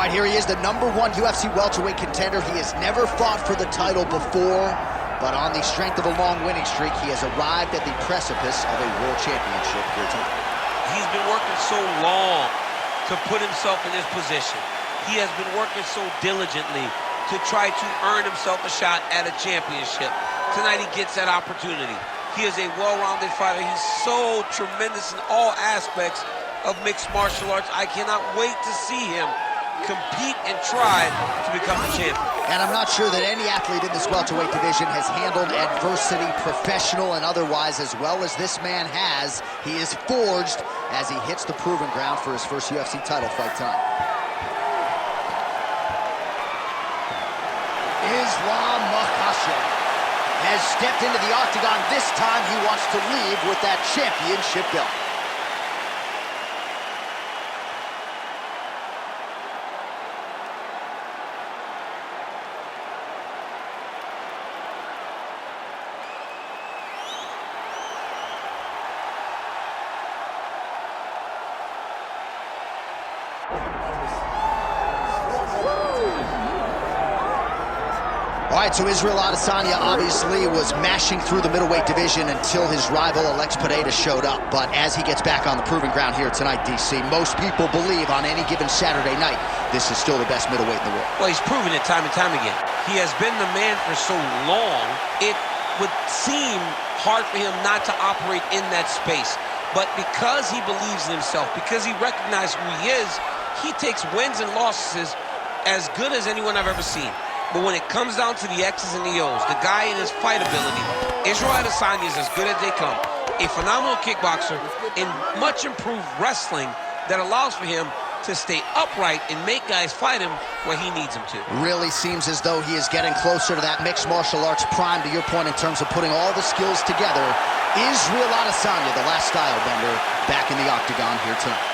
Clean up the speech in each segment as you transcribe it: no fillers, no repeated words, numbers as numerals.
right, here he is, the #1 UFC welterweight contender. He has never fought for the title before, but on the strength of a long winning streak, he has arrived at the precipice of a world championship here tonight. He's been working so long to put himself in this position. He has been working so diligently to try to earn himself a shot at a championship. Tonight he gets that opportunity. He is a well-rounded fighter. He's so tremendous in all aspects of mixed martial arts. I cannot wait to see him compete and try to become the champion. And I'm not sure that any athlete in this welterweight division has handled adversity, professional and otherwise, as well as this man has. He is forged as he hits the proving ground for his first UFC title fight tonight. Islam Makhachev has stepped into the octagon. This time he wants to leave with that championship belt. All right, so Israel Adesanya obviously was mashing through the middleweight division until his rival Alex Pereira showed up. But as he gets back on the proving ground here tonight, DC, most people believe on any given Saturday night, this is still the best middleweight in the world. Well, he's proven it time and time again. He has been the man for so long, it would seem hard for him not to operate in that space. But because he believes in himself, because he recognizes who he is, he takes wins and losses as good as anyone I've ever seen. But when it comes down to the X's and the O's, the guy in his fight ability, Israel Adesanya is as good as they come. A phenomenal kickboxer in much improved wrestling that allows for him to stay upright and make guys fight him where he needs them to. Really seems as though he is getting closer to that mixed martial arts prime, to your point, in terms of putting all the skills together. Israel Adesanya, the last style bender, back in the octagon here tonight.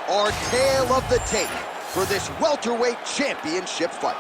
Our tale of the tape for this welterweight championship fight.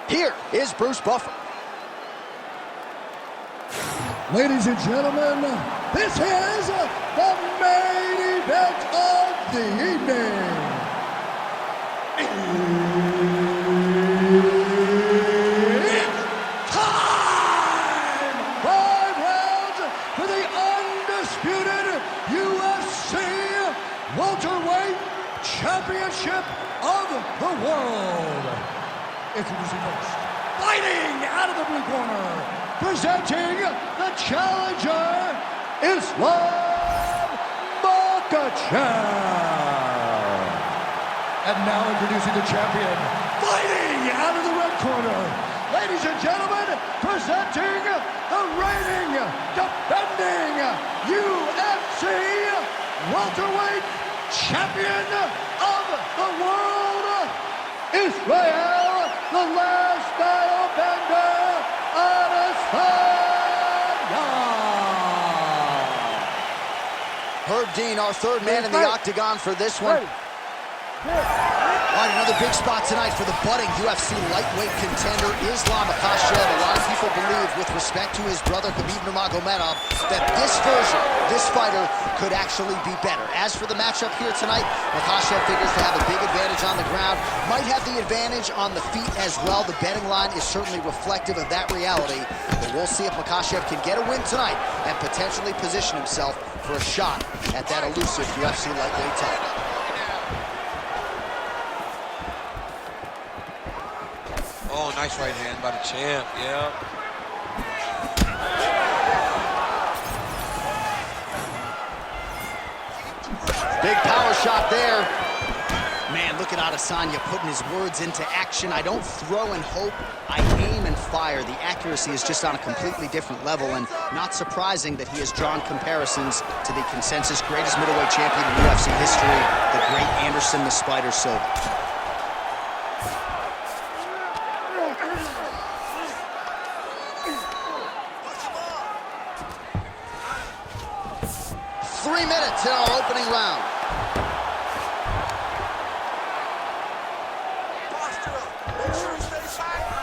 Here is Bruce Buffer. Ladies and gentlemen, this is the main event of the evening. It's time! 5 rounds for the undisputed UFC welterweight championship of the world. Introducing first, fighting out of the blue corner, presenting the challenger, Islam Makhachev. And now introducing the champion, fighting out of the red corner, ladies and gentlemen, presenting the reigning, defending UFC welterweight champion of the world, Israel, the last style bender, Adesanya. Herb Dean, our third man in the octagon for this one. All right, another big spot tonight for the budding UFC lightweight contender, Islam Makhachev. A lot of people believe, with respect to his brother Khabib Nurmagomedov, that this version, this fighter, could actually be better. As for the matchup here tonight, Makhachev figures to have a big advantage on the ground, might have the advantage on the feet as well. The betting line is certainly reflective of that reality, but we'll see if Makhachev can get a win tonight and potentially position himself for a shot at that elusive UFC lightweight title. Oh, nice right hand by the champ, yeah. Big power shot there. Man, look at Adesanya putting his words into action. I don't throw and hope, I aim and fire. The accuracy is just on a completely different level, and not surprising that he has drawn comparisons to the consensus greatest middleweight champion in UFC history, the great Anderson the Spider Silva. 3 minutes in our opening round.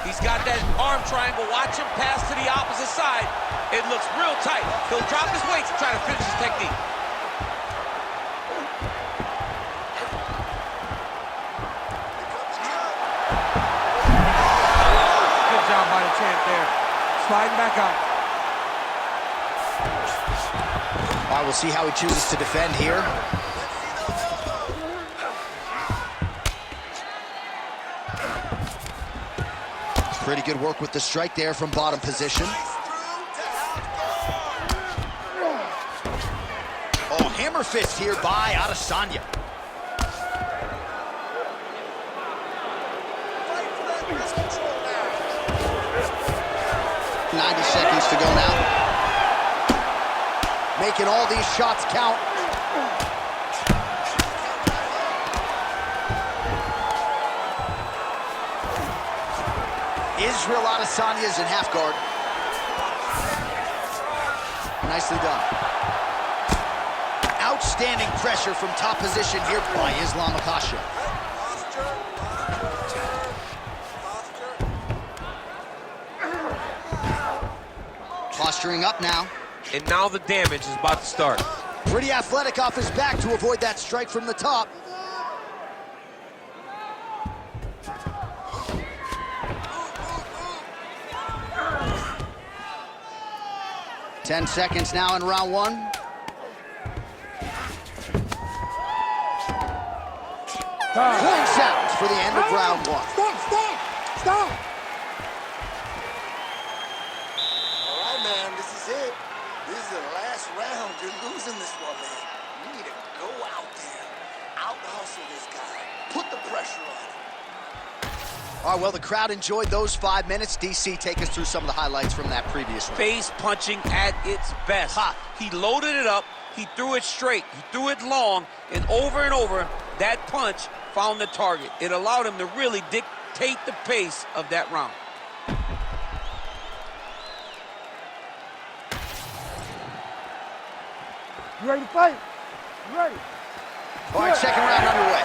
He's got that arm triangle. Watch him pass to the opposite side. It looks real tight. He'll drop his weights and try to finish his technique. Good job by the champ there. Sliding back out. All right, we'll see how he chooses to defend here. Pretty good work with the strike there from bottom position. Oh, hammer fist here by Adesanya. 90 seconds to go now. Making all these shots count. Israel Adesanya is in half guard. Nicely done. Outstanding pressure from top position here by Islam Makhachev. Posturing up now. And now the damage is about to start. Pretty athletic off his back to avoid that strike from the top. Ten seconds now in round one. Horn sounds for the end of round one. Stop! All right, man, this is it. This is the last round. You're losing this one, man. You need to go out there, out-hustle this guy, put the pressure on him. All right, well, the crowd enjoyed those 5 minutes. DC, take us through some of the highlights from that previous round. Face punching at its best. Ha. He loaded it up, he threw it straight, he threw it long, and over, that punch found the target. It allowed him to really dictate the pace of that round. You ready to fight? You ready? All right, second round underway.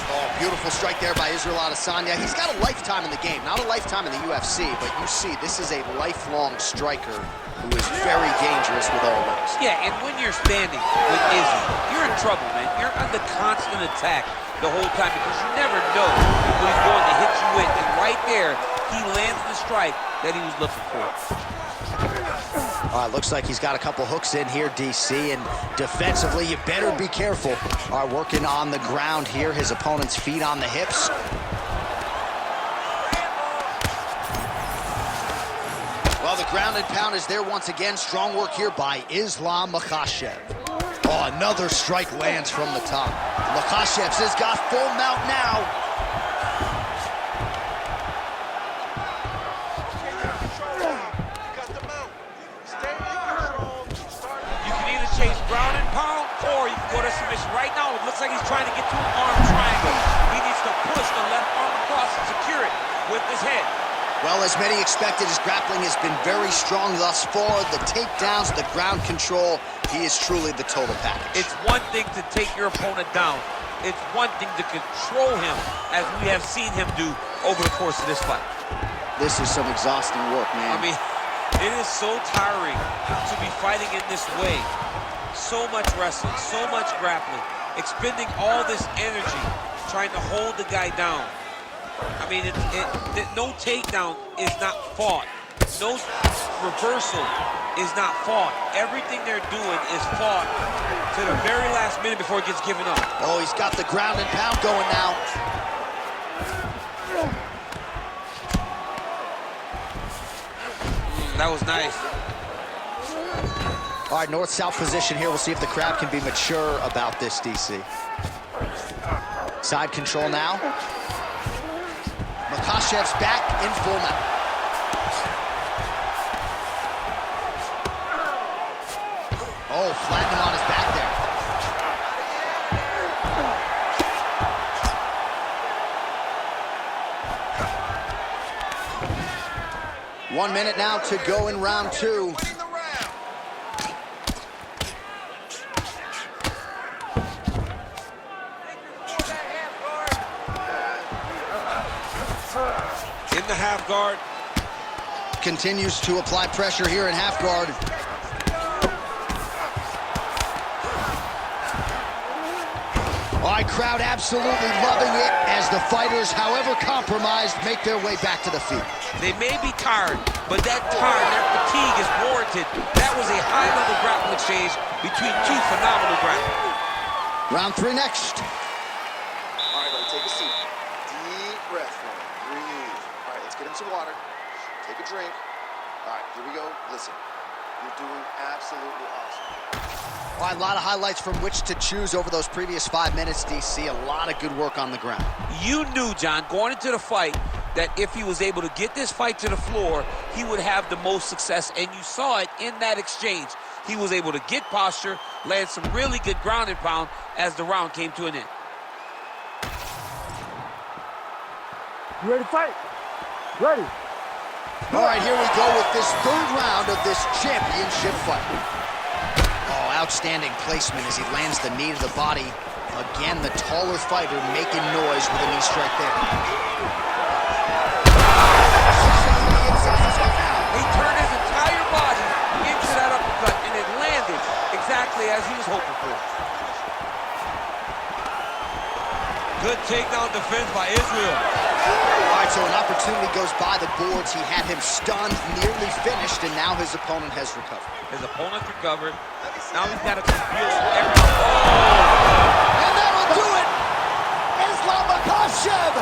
Oh, beautiful strike there by Israel Adesanya. He's got a lifetime in the game, not a lifetime in the UFC, but you see, this is a lifelong striker who is very dangerous with all those. Yeah, and when you're standing with Izzy, you're in trouble, man. You're under constant attack the whole time because you never know when he's going to hit you with. And right there, he lands the strike that he was looking for. All right, looks like he's got a couple hooks in here, DC, and defensively, you better be careful. All right, working on the ground here, his opponent's feet on the hips. Well, the ground and pound is there once again. Strong work here by Islam Makhachev. Oh, another strike lands from the top. Makhachev has got full mount now. Ground and pound, or you can go to submission. Right now, it looks like he's trying to get to an arm triangle. He needs to push the left arm across and secure it with his head. Well, as many expected, his grappling has been very strong thus far. The takedowns, the ground control, he is truly the total package. It's one thing to take your opponent down. It's one thing to control him, as we have seen him do over the course of this fight. This is some exhausting work, man. I mean, it is so tiring to be fighting in this way. So much wrestling, so much grappling, expending all this energy trying to hold the guy down. I mean, no takedown is not fought. No reversal is not fought. Everything they're doing is fought to the very last minute before it gets given up. Oh, he's got the ground and pound going now. That was nice. All right, north-south position here. We'll see if the crowd can be mature about this, DC. Side control now. Makhachev's back in full mount. Oh, flattened him on his back there. 1 minute now to go in round two. guard. Continues to apply pressure here in half guard. All right, crowd absolutely loving it as the fighters, however compromised, make their way back to the feet. They may be tired, but that fatigue is warranted. That was a high-level grappling exchange between two phenomenal grapplers. Round 3 next. All right, buddy, take a seat. Deep breath, man. Breathe. All right, let's get him some water. Take a drink. All right, here we go. Listen, you're doing absolutely awesome. All right, a lot of highlights from which to choose over those previous 5 minutes, DC. A lot of good work on the ground. You knew, John, going into the fight, that if he was able to get this fight to the floor, he would have the most success, and you saw it in that exchange. He was able to get posture, land some really good ground and pound as the round came to an end. You ready to fight? Ready. All right, here we go with this 3rd round of this championship fight. Oh, outstanding placement as he lands the knee to the body. Again, the taller fighter making noise with a knee strike there. He turned his entire body into that uppercut, and it landed exactly as he was hoping for. Good takedown defense by Israel. All right, so an opportunity goes by the boards. He had him stunned, nearly finished, and now his opponent has recovered. His opponent's recovered. Now he's got to compete every... Oh! And that'll do it! Islam Makhachev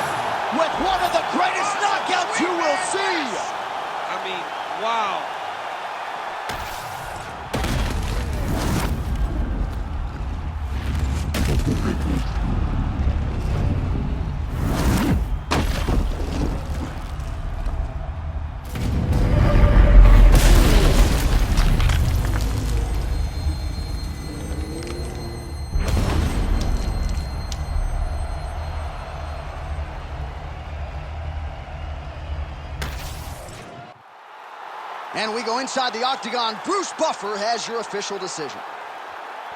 with one of the greatest knockouts you will see! I mean, wow. And we go inside the octagon. Bruce Buffer has your official decision.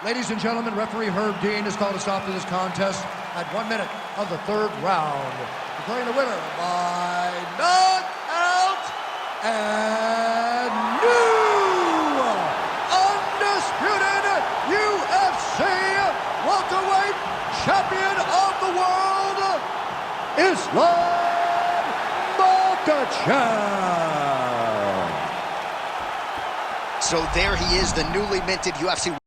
Ladies and gentlemen, referee Herb Dean has called a stop to this contest at 1 minute of the 3rd round. Declaring the winner by knockout and new undisputed UFC welterweight champion of the world, Islam Makhachev. So there he is, the newly minted UFC